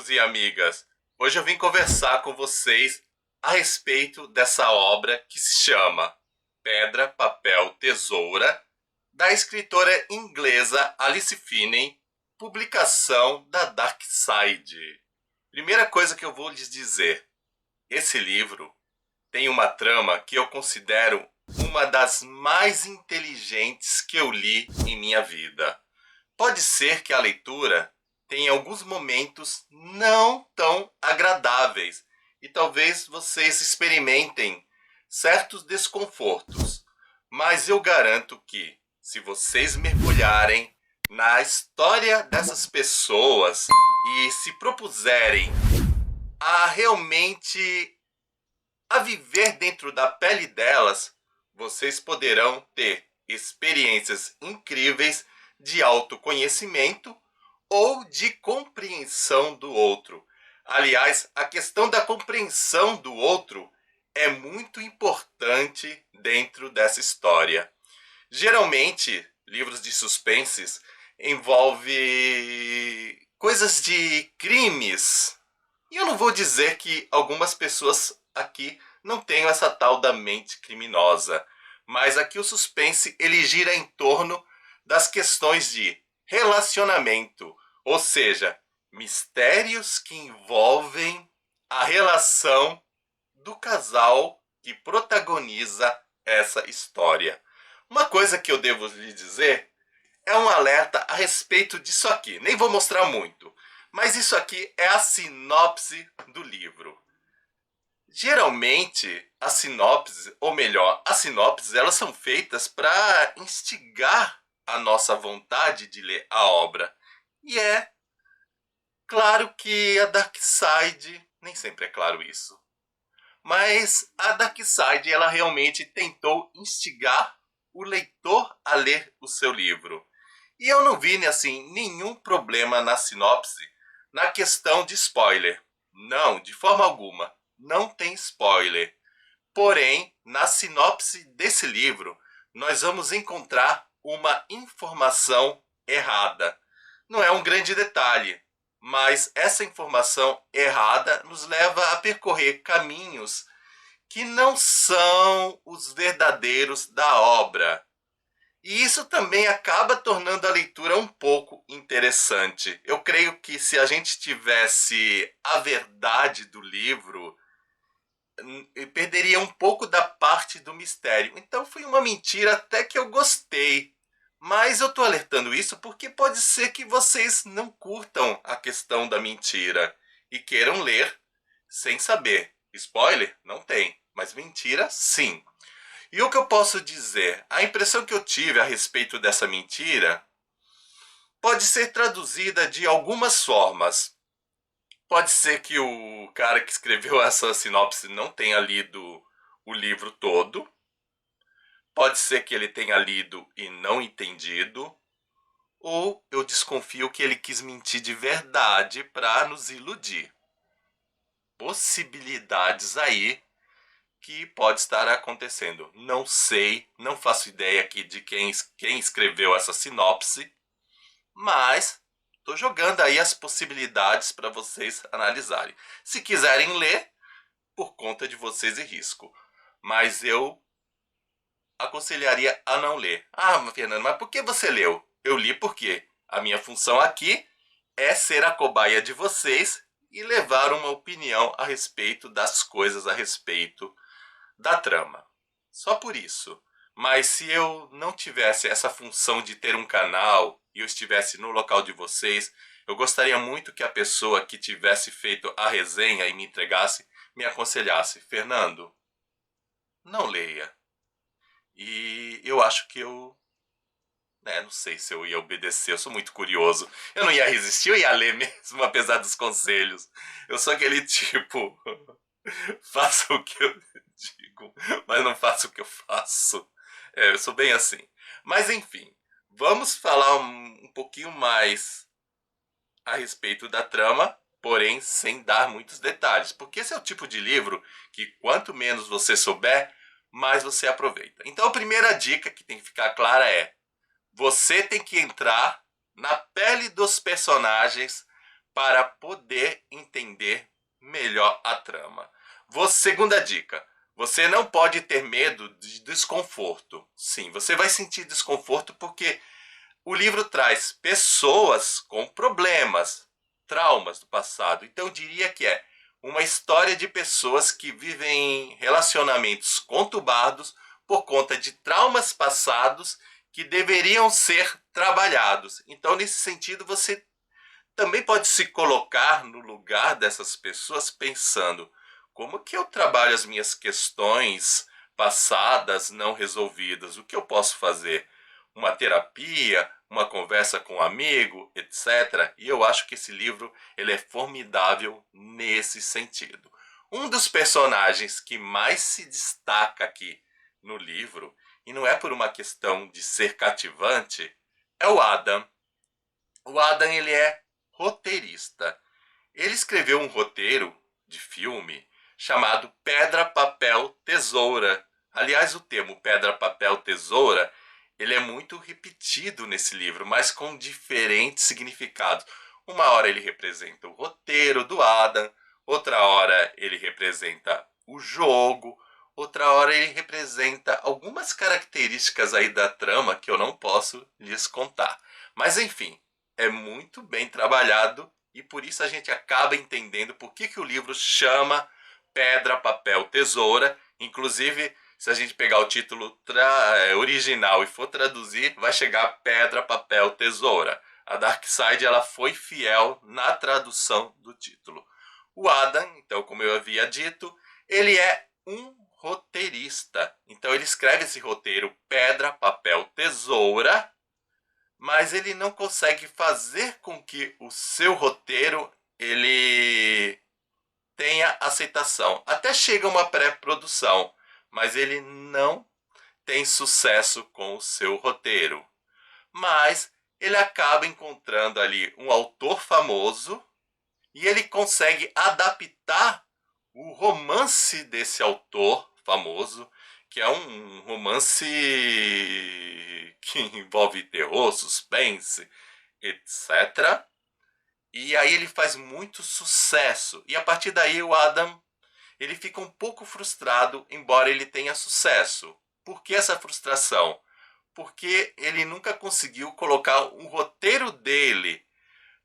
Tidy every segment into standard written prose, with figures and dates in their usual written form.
amigos e amigas! Hoje eu vim conversar com vocês a respeito dessa obra que se chama Pedra, Papel, Tesoura, da escritora inglesa Alice Finney, publicação da Dark Side. Primeira coisa que eu vou lhes dizer, esse livro tem uma trama que eu considero uma das mais inteligentes que eu li em minha vida. Pode ser que a leitura tenha alguns momentos não tão agradáveis e talvez vocês experimentem certos desconfortos, mas eu garanto que, se vocês mergulharem na história dessas pessoas e se propuserem a realmente a viver dentro da pele delas, vocês poderão ter experiências incríveis de autoconhecimento ou de compreensão do outro. Aliás, a questão da compreensão do outro é muito importante dentro dessa história. Geralmente, livros de suspenses envolvem coisas de crimes. E eu não vou dizer que algumas pessoas aqui não tenham essa tal da mente criminosa. Mas aqui o suspense ele gira em torno das questões de relacionamento, ou seja, mistérios que envolvem a relação do casal que protagoniza essa história. Uma coisa que eu devo lhe dizer é um alerta a respeito disso aqui. Nem vou mostrar muito, mas isso aqui é a sinopse do livro. Geralmente, as sinopses, ou melhor, as sinopses, elas são feitas para instigar a nossa vontade de ler a obra. E é claro que a Dark Side, nem sempre é claro isso, mas a Dark Side ela realmente tentou instigar o leitor a ler o seu livro. E eu não vi assim, nenhum problema na sinopse na questão de spoiler. Não, de forma alguma. Não tem spoiler. Porém, na sinopse desse livro, nós vamos encontrar uma informação errada. Não é um grande detalhe, mas essa informação errada nos leva a percorrer caminhos que não são os verdadeiros da obra. E isso também acaba tornando a leitura um pouco interessante. Eu creio que se a gente tivesse a verdade do livro, perderia um pouco da parte do mistério. Então foi uma mentira até que eu gostei. Mas eu estou alertando isso porque pode ser que vocês não curtam a questão da mentira e queiram ler sem saber. Spoiler? Não tem, mas mentira sim. E o que eu posso dizer? A impressão que eu tive a respeito dessa mentira pode ser traduzida de algumas formas. Pode ser que o cara que escreveu essa sinopse não tenha lido o livro todo. Pode ser que ele tenha lido e não entendido. Ou eu desconfio que ele quis mentir de verdade para nos iludir. Possibilidades aí que pode estar acontecendo. Não sei, não faço ideia aqui de quem escreveu essa sinopse. Mas estou jogando aí as possibilidades para vocês analisarem. Se quiserem ler, por conta de vocês e risco. Mas eu aconselharia a não ler. Ah, Fernando, mas por que você leu? Eu li porque a minha função aqui é ser a cobaia de vocês e levar uma opinião a respeito das coisas, a respeito da trama. Só por isso. Mas se eu não tivesse essa função de ter um canal e eu estivesse no local de vocês, eu gostaria muito que a pessoa que tivesse feito a resenha e me entregasse, me aconselhasse. Fernando, não leia. E eu acho que eu... não sei se eu ia obedecer, eu sou muito curioso. Eu não ia resistir, eu ia ler mesmo, apesar dos conselhos. Eu sou aquele tipo... faça o que eu digo, mas não faça o que eu faço. Eu sou bem assim. Mas enfim, vamos falar um pouquinho mais a respeito da trama, porém sem dar muitos detalhes. Porque esse é o tipo de livro que quanto menos você souber, mais você aproveita. Então a primeira dica que tem que ficar clara é: você tem que entrar na pele dos personagens para poder entender melhor a trama. Segunda dica, você não pode ter medo de desconforto. Sim, você vai sentir desconforto porque o livro traz pessoas com problemas, traumas do passado. Então eu diria que é uma história de pessoas que vivem relacionamentos conturbados por conta de traumas passados que deveriam ser trabalhados. Então, nesse sentido, você também pode se colocar no lugar dessas pessoas pensando: como que eu trabalho as minhas questões passadas não resolvidas? O que eu posso fazer? Uma terapia, uma conversa com um amigo, etc. E eu acho que esse livro ele é formidável nesse sentido. Um dos personagens que mais se destaca aqui no livro, e não é por uma questão de ser cativante, é o Adam. O Adam ele é roteirista. Ele escreveu um roteiro de filme chamado Pedra, Papel, Tesoura. Aliás, o termo Pedra, Papel, Tesoura ele é muito repetido nesse livro, mas com diferentes significados. Uma hora ele representa o roteiro do Adam, outra hora ele representa o jogo, outra hora ele representa algumas características aí da trama que eu não posso lhes contar. Mas enfim, é muito bem trabalhado e por isso a gente acaba entendendo por que o livro chama Pedra, Papel, Tesoura. Inclusive, se a gente pegar o título original e for traduzir, vai chegar Pedra, Papel, Tesoura. A Darkside ela foi fiel na tradução do título. O Adam, então, como eu havia dito, ele é um roteirista. Então ele escreve esse roteiro Pedra, Papel, Tesoura, mas ele não consegue fazer com que o seu roteiro ele tenha aceitação. Até chega uma pré-produção, mas ele não tem sucesso com o seu roteiro. Mas ele acaba encontrando ali um autor famoso e ele consegue adaptar o romance desse autor famoso, que é um romance que envolve terror, suspense, etc. E aí ele faz muito sucesso. E a partir daí o Adam ele fica um pouco frustrado, embora ele tenha sucesso. Por que essa frustração? Porque ele nunca conseguiu colocar um roteiro dele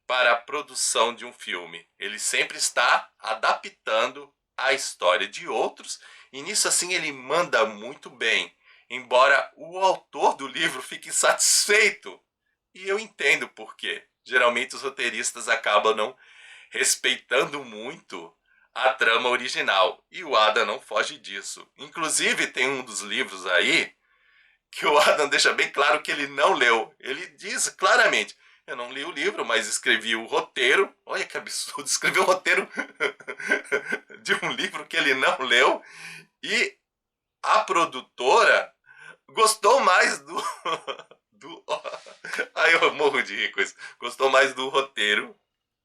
para a produção de um filme. Ele sempre está adaptando a história de outros e nisso assim ele manda muito bem, embora o autor do livro fique insatisfeito. E eu entendo por quê. Geralmente os roteiristas acabam não respeitando muito a trama original. E o Adam não foge disso. Inclusive tem um dos livros aí que o Adam deixa bem claro que ele não leu. Ele diz claramente: eu não li o livro, mas escrevi o roteiro. Olha que absurdo, escreveu o roteiro de um livro que ele não leu. E a produtora gostou mais do... Aí eu morro de rir com isso. Gostou mais do roteiro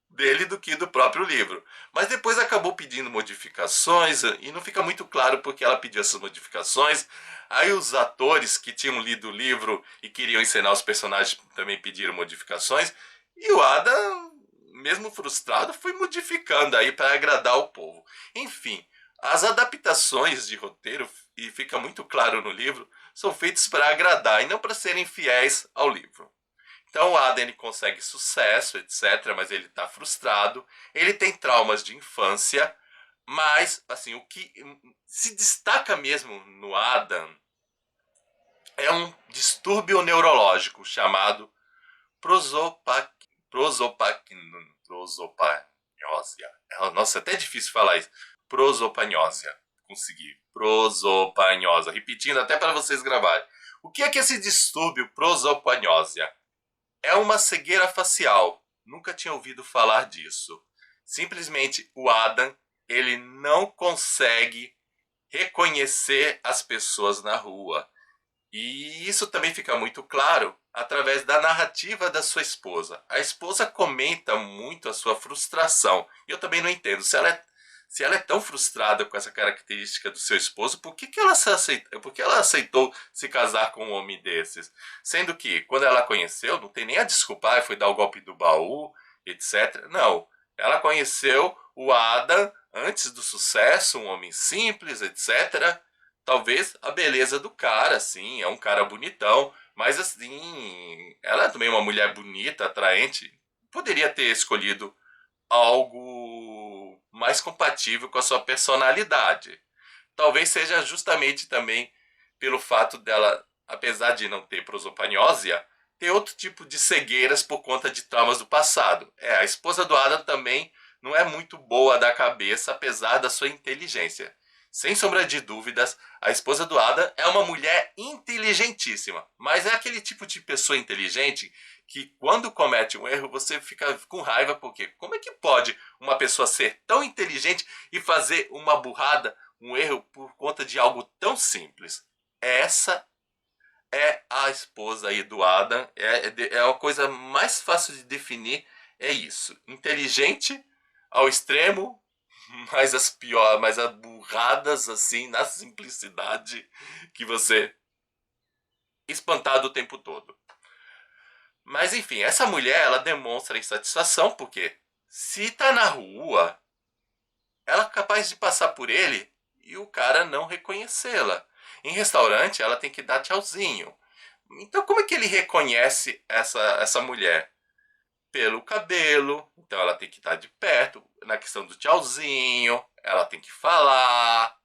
dele do que do próprio livro. Mas depois acabou pedindo modificações e não fica muito claro porque ela pediu essas modificações. Aí os atores que tinham lido o livro e queriam encenar os personagens também pediram modificações. E o Adam, mesmo frustrado, foi modificando aí para agradar o povo. Enfim, as adaptações de roteiro, e fica muito claro no livro, são feitas para agradar e não para serem fiéis ao livro. Então o Adam consegue sucesso, etc., mas ele está frustrado. Ele tem traumas de infância, mas assim, o que se destaca mesmo no Adam é um distúrbio neurológico chamado prosopagnosia. Nossa, é até difícil falar isso. Prosopagnosia. Consegui. Prosopagnosia. Repetindo até para vocês gravarem. O que é esse distúrbio prosopagnosia? É uma cegueira facial. Nunca tinha ouvido falar disso. Simplesmente o Adam, ele não consegue reconhecer as pessoas na rua. E isso também fica muito claro através da narrativa da sua esposa. A esposa comenta muito a sua frustração. E eu também não entendo. Se ela é tão frustrada com essa característica do seu esposo, por que ela aceitou se casar com um homem desses? Sendo que, quando ela conheceu, não tem nem a desculpar, foi dar o golpe do baú, etc. Não. Ela conheceu o Adam antes do sucesso, um homem simples, etc. Talvez a beleza do cara, assim, é um cara bonitão, mas assim, ela é também uma mulher bonita, atraente. Poderia ter escolhido algo mais compatível com a sua personalidade. Talvez seja justamente também pelo fato dela, apesar de não ter prosopagnosia, ter outro tipo de cegueiras por conta de traumas do passado. A esposa do Adam também não é muito boa da cabeça, apesar da sua inteligência. Sem sombra de dúvidas, a esposa do Adam é uma mulher inteligentíssima, mas é aquele tipo de pessoa inteligente que quando comete um erro você fica com raiva, porque como é que pode uma pessoa ser tão inteligente e fazer uma burrada, um erro por conta de algo tão simples? Essa é a esposa aí do Adam. É a coisa mais fácil de definir. É isso. Inteligente ao extremo, mas as piores, mas as burradas assim, na simplicidade que você espantado o tempo todo. Mas enfim, essa mulher ela demonstra insatisfação porque se tá na rua, ela é capaz de passar por ele e o cara não reconhecê-la. Em restaurante, ela tem que dar tchauzinho. Então, como é que ele reconhece essa mulher? Pelo cabelo, então ela tem que estar de perto. Na questão do tchauzinho, ela tem que falar.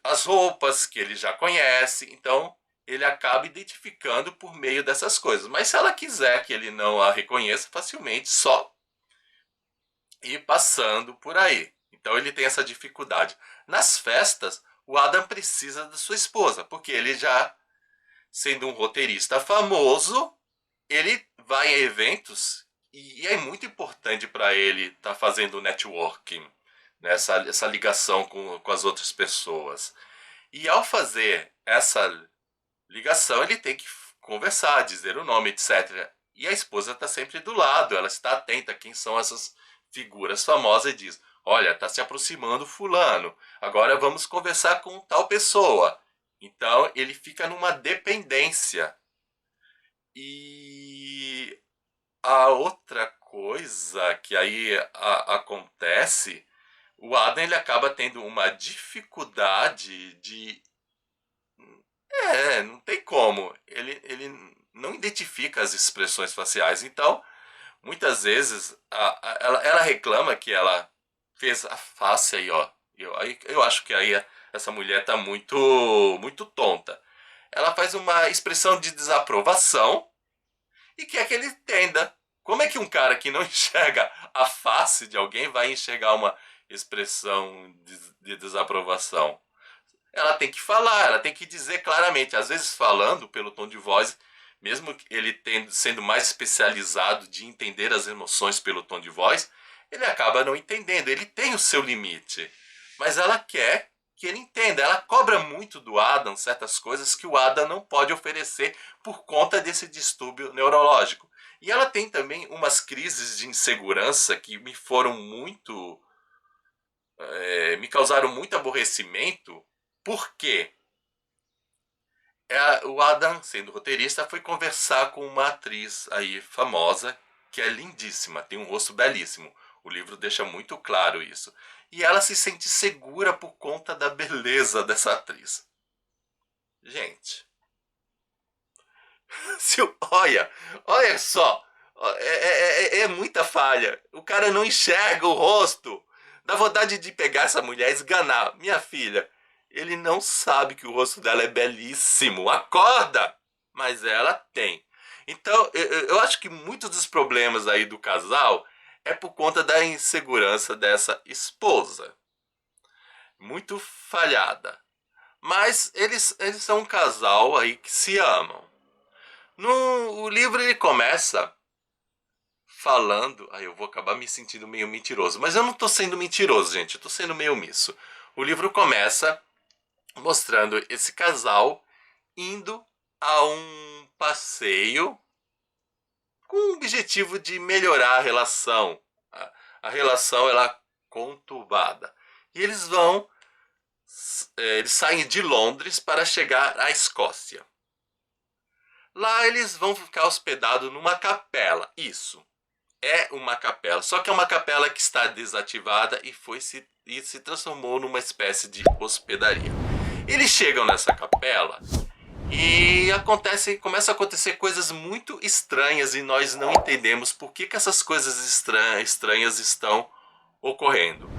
As roupas que ele já conhece. Então, ele acaba identificando por meio dessas coisas. Mas se ela quiser que ele não a reconheça, facilmente só ir passando por aí. Então, ele tem essa dificuldade. Nas festas, o Adam precisa da sua esposa, porque ele já, sendo um roteirista famoso, ele vai a eventos e é muito importante para ele estar fazendo networking, né? Essa ligação com as outras pessoas. E ao fazer essa ligação, ele tem que conversar, dizer o nome, etc. E a esposa está sempre do lado, ela está atenta a quem são essas figuras famosas e diz: olha, está se aproximando fulano, agora vamos conversar com tal pessoa. Então ele fica numa dependência. E a outra coisa que aí acontece, o Adam ele acaba tendo uma dificuldade de. Não tem como. Ele não identifica as expressões faciais. Então, muitas vezes, ela reclama que ela fez a face aí, ó. Eu acho que aí essa mulher tá muito tonta. Ela faz uma expressão de desaprovação e quer que ele entenda. Como é que um cara que não enxerga a face de alguém vai enxergar uma expressão de desaprovação? Ela tem que falar, ela tem que dizer claramente. Às vezes falando pelo tom de voz, mesmo ele sendo mais especializado de entender as emoções pelo tom de voz, ele acaba não entendendo. Ele tem o seu limite. Mas ela quer que ele entenda. Ela cobra muito do Adam certas coisas que o Adam não pode oferecer por conta desse distúrbio neurológico. E ela tem também umas crises de insegurança que me foram muito. Me causaram muito aborrecimento, porque o Adam, sendo roteirista, foi conversar com uma atriz aí famosa, que é lindíssima, tem um rosto belíssimo. O livro deixa muito claro isso. E ela se sente segura por conta da beleza dessa atriz. Gente, olha só, é muita falha. O cara não enxerga o rosto. Dá vontade de pegar essa mulher e esganar. Minha filha, ele não sabe que o rosto dela é belíssimo. Acorda! Mas ela tem. Então, eu acho que muitos dos problemas aí do casal é por conta da insegurança dessa esposa. Muito falhada. Mas eles são um casal aí que se amam. O livro ele começa falando. Aí eu vou acabar me sentindo meio mentiroso. Mas eu não tô sendo mentiroso, gente. Eu tô sendo meio omisso. O livro começa mostrando esse casal indo a um passeio com o objetivo de melhorar a relação. A relação ela é conturbada. E eles vão. Eles saem de Londres para chegar à Escócia. Lá eles vão ficar hospedados numa capela. Isso. é uma capela, só que é uma capela que está desativada e se transformou numa espécie de hospedaria. Eles chegam nessa capela e começam a acontecer coisas muito estranhas e nós não entendemos por que essas coisas estranhas estão ocorrendo.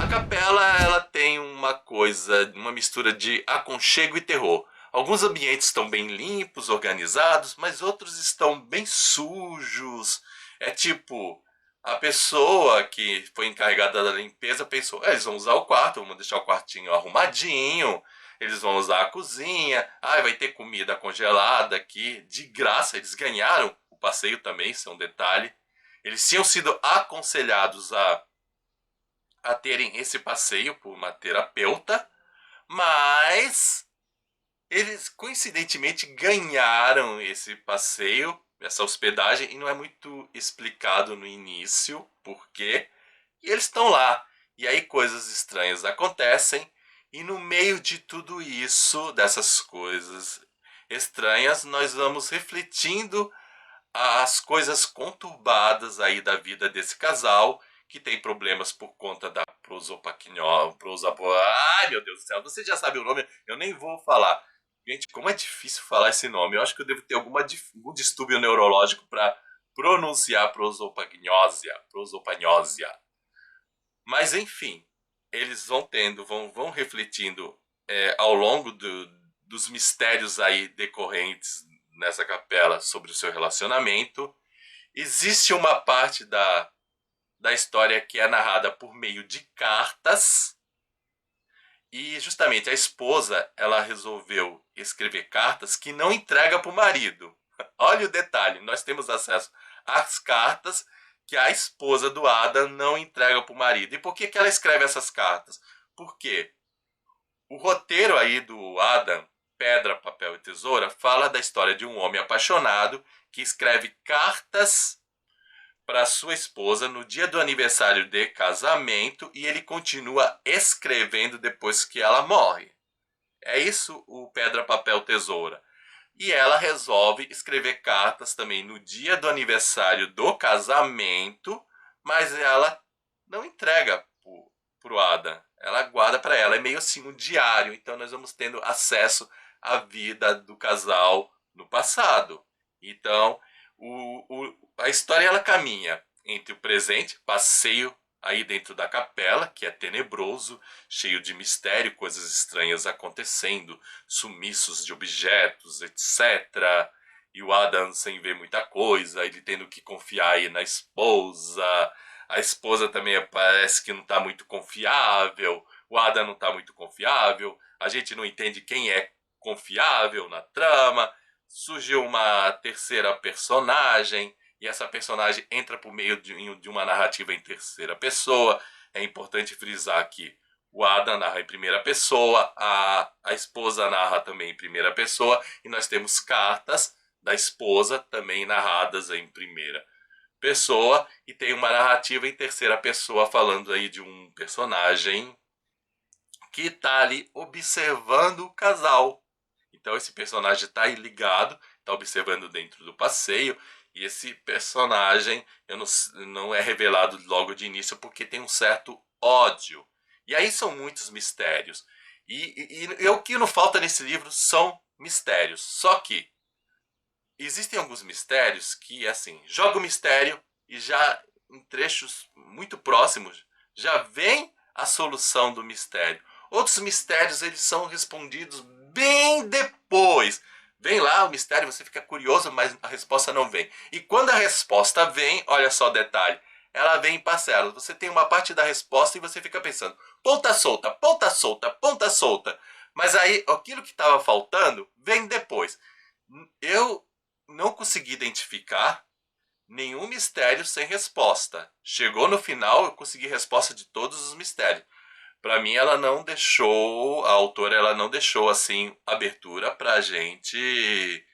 A capela ela tem uma mistura de aconchego e terror. Alguns ambientes estão bem limpos, organizados, mas outros estão bem sujos. É tipo, a pessoa que foi encarregada da limpeza pensou: eles vão usar o quarto, vamos deixar o quartinho arrumadinho, eles vão usar a cozinha, vai ter comida congelada aqui, de graça, eles ganharam o passeio também, isso é um detalhe. Eles tinham sido aconselhados a terem esse passeio por uma terapeuta, mas eles coincidentemente ganharam esse passeio, essa hospedagem, e não é muito explicado no início por quê. E eles estão lá. E aí coisas estranhas acontecem, e no meio de tudo isso, dessas coisas estranhas, nós vamos refletindo as coisas conturbadas aí da vida desse casal, que tem problemas por conta da Ai, meu Deus do céu, você já sabe o nome, eu nem vou falar. Gente, como é difícil falar esse nome. Eu acho que eu devo ter algum distúrbio neurológico para pronunciar prosopagnosia. Mas enfim, eles vão refletindo ao longo dos mistérios aí decorrentes nessa capela sobre o seu relacionamento. Existe uma parte da história que é narrada por meio de cartas. E justamente a esposa, ela resolveu escrever cartas que não entrega para o marido. Olha o detalhe, nós temos acesso às cartas que a esposa do Adam não entrega para o marido. E por que ela escreve essas cartas? Porque o roteiro aí do Adam, Pedra, Papel e Tesoura, fala da história de um homem apaixonado que escreve cartas para sua esposa no dia do aniversário de casamento e ele continua escrevendo depois que ela morre. É isso o Pedra, Papel, Tesoura. E ela resolve escrever cartas também no dia do aniversário do casamento, mas ela não entrega pro Adam. Ela guarda para ela. É meio assim um diário. Então nós vamos tendo acesso à vida do casal no passado. Então a história ela caminha entre o presente, passeio aí dentro da capela, que é tenebroso, cheio de mistério, coisas estranhas acontecendo, sumiços de objetos, etc. E o Adam sem ver muita coisa, ele tendo que confiar aí na esposa. A esposa também parece que não está muito confiável. O Adam não está muito confiável. A gente não entende quem é confiável na trama. Surgiu uma terceira personagem e essa personagem entra por meio de uma narrativa em terceira pessoa. É importante frisar que o Adam narra em primeira pessoa, a esposa narra também em primeira pessoa, e nós temos cartas da esposa também narradas em primeira pessoa, e tem uma narrativa em terceira pessoa falando aí de um personagem que está ali observando o casal. Então esse personagem está aí ligado, está observando dentro do passeio, e esse personagem não é revelado logo de início porque tem um certo ódio. E aí são muitos mistérios. E o que não falta nesse livro são mistérios. Só que existem alguns mistérios que, assim, joga o mistério e já em trechos muito próximos já vem a solução do mistério. Outros mistérios eles são respondidos bem depois. Vem lá o mistério, você fica curioso, mas a resposta não vem. E quando a resposta vem, olha só o detalhe, ela vem em parcelas. Você tem uma parte da resposta e você fica pensando, ponta solta, ponta solta, ponta solta. Mas aí aquilo que estava faltando vem depois. Eu não consegui identificar nenhum mistério sem resposta. Chegou no final, eu consegui resposta de todos os mistérios. Para mim, a autora, ela não deixou assim abertura para a gente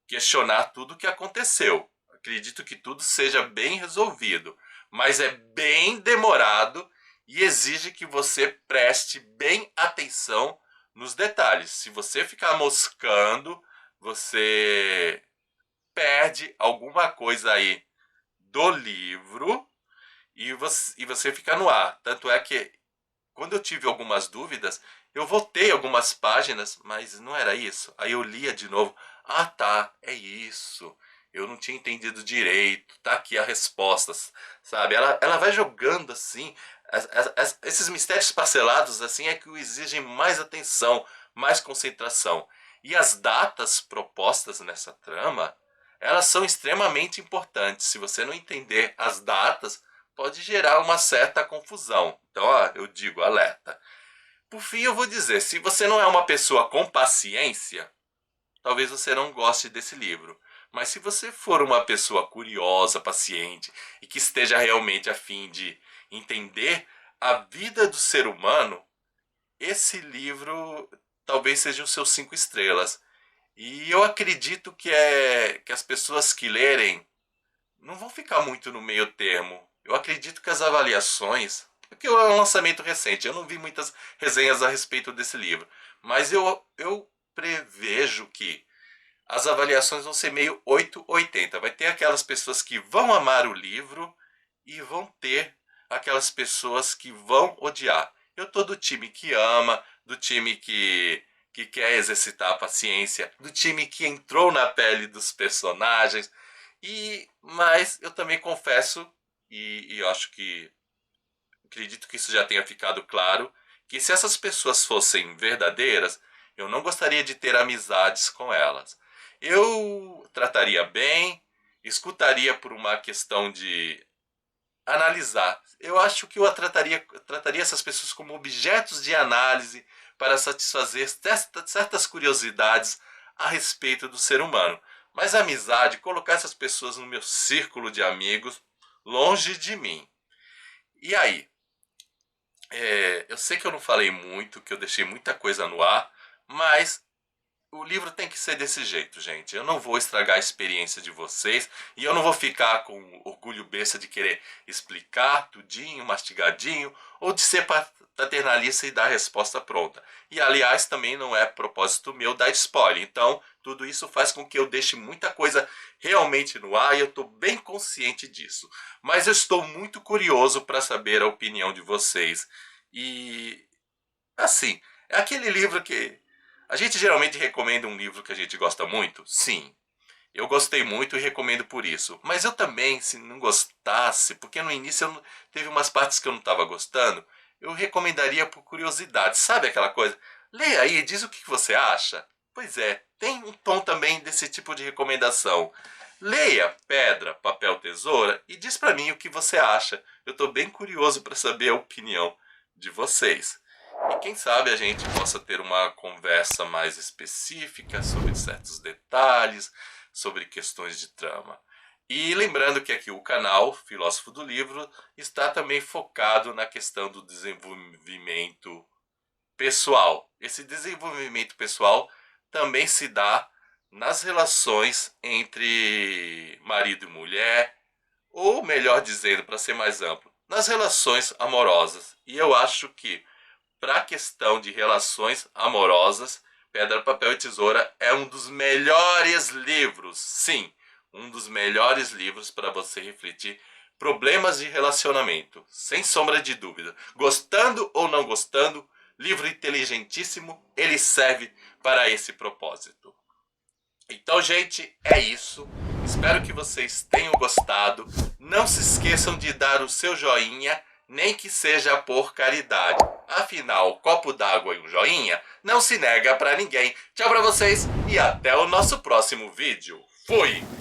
questionar tudo o que aconteceu. Acredito que tudo seja bem resolvido, mas é bem demorado e exige que você preste bem atenção nos detalhes. Se você ficar moscando, você perde alguma coisa aí do livro e você fica no ar. Tanto é que quando eu tive algumas dúvidas, eu voltei algumas páginas, mas não era isso. Aí eu lia de novo. Ah, tá, é isso. Eu não tinha entendido direito. Tá aqui as respostas, sabe? Ela vai jogando assim. Esses mistérios parcelados assim é que exigem mais atenção, mais concentração. E as datas propostas nessa trama, elas são extremamente importantes. Se você não entender as datas, pode gerar uma certa confusão. Então, ó, eu digo alerta. Por fim, eu vou dizer, se você não é uma pessoa com paciência, talvez você não goste desse livro. Mas se você for uma pessoa curiosa, paciente e que esteja realmente a fim de entender a vida do ser humano, esse livro talvez seja os seus 5 estrelas. E eu acredito que as pessoas que lerem não vão ficar muito no meio termo. Eu acredito que as avaliações, porque é um lançamento recente, eu não vi muitas resenhas a respeito desse livro, mas eu prevejo que as avaliações vão ser meio 8/80. Vai ter aquelas pessoas que vão amar o livro e vão ter aquelas pessoas que vão odiar. Eu tô do time que ama, do time que quer exercitar a paciência, do time que entrou na pele dos personagens. Mas eu também confesso, e eu acho que acredito que isso já tenha ficado claro, que se essas pessoas fossem verdadeiras, eu não gostaria de ter amizades com elas. Eu trataria bem, escutaria por uma questão de analisar. Eu acho que eu trataria essas pessoas como objetos de análise para satisfazer certas curiosidades a respeito do ser humano. Mas a amizade, colocar essas pessoas no meu círculo de amigos, longe de mim. E aí? Eu sei que eu não falei muito, que eu deixei muita coisa no ar, mas o livro tem que ser desse jeito, gente. Eu não vou estragar a experiência de vocês e eu não vou ficar com orgulho besta de querer explicar tudinho, mastigadinho, ou de ser paternalista e dar a resposta pronta. E, aliás, também não é propósito meu dar spoiler. Então, tudo isso faz com que eu deixe muita coisa realmente no ar e eu estou bem consciente disso. Mas eu estou muito curioso para saber a opinião de vocês. E, assim, é aquele livro que a gente geralmente recomenda um livro que a gente gosta muito? Sim. Eu gostei muito e recomendo por isso. Mas eu também, se não gostasse, porque no início teve umas partes que eu não estava gostando, eu recomendaria por curiosidade. Sabe aquela coisa? Leia aí, diz o que você acha. Pois é, tem um tom também desse tipo de recomendação. Leia Pedra, Papel, Tesoura e diz pra mim o que você acha. Eu estou bem curioso para saber a opinião de vocês. E quem sabe a gente possa ter uma conversa mais específica sobre certos detalhes, sobre questões de trama. E lembrando que aqui o canal Filósofo do Livro está também focado na questão do desenvolvimento pessoal. Esse desenvolvimento pessoal também se dá nas relações entre marido e mulher, ou melhor dizendo, para ser mais amplo, nas relações amorosas. E eu acho que para a questão de relações amorosas, Pedra, Papel e Tesoura é um dos melhores livros, sim, um dos melhores livros para você refletir problemas de relacionamento, sem sombra de dúvida. Gostando ou não gostando, livro inteligentíssimo, ele serve para esse propósito. Então, gente, é isso. Espero que vocês tenham gostado. Não se esqueçam de dar o seu joinha, nem que seja por caridade. Afinal, copo d'água e um joinha não se nega pra ninguém. Tchau pra vocês e até o nosso próximo vídeo. Fui!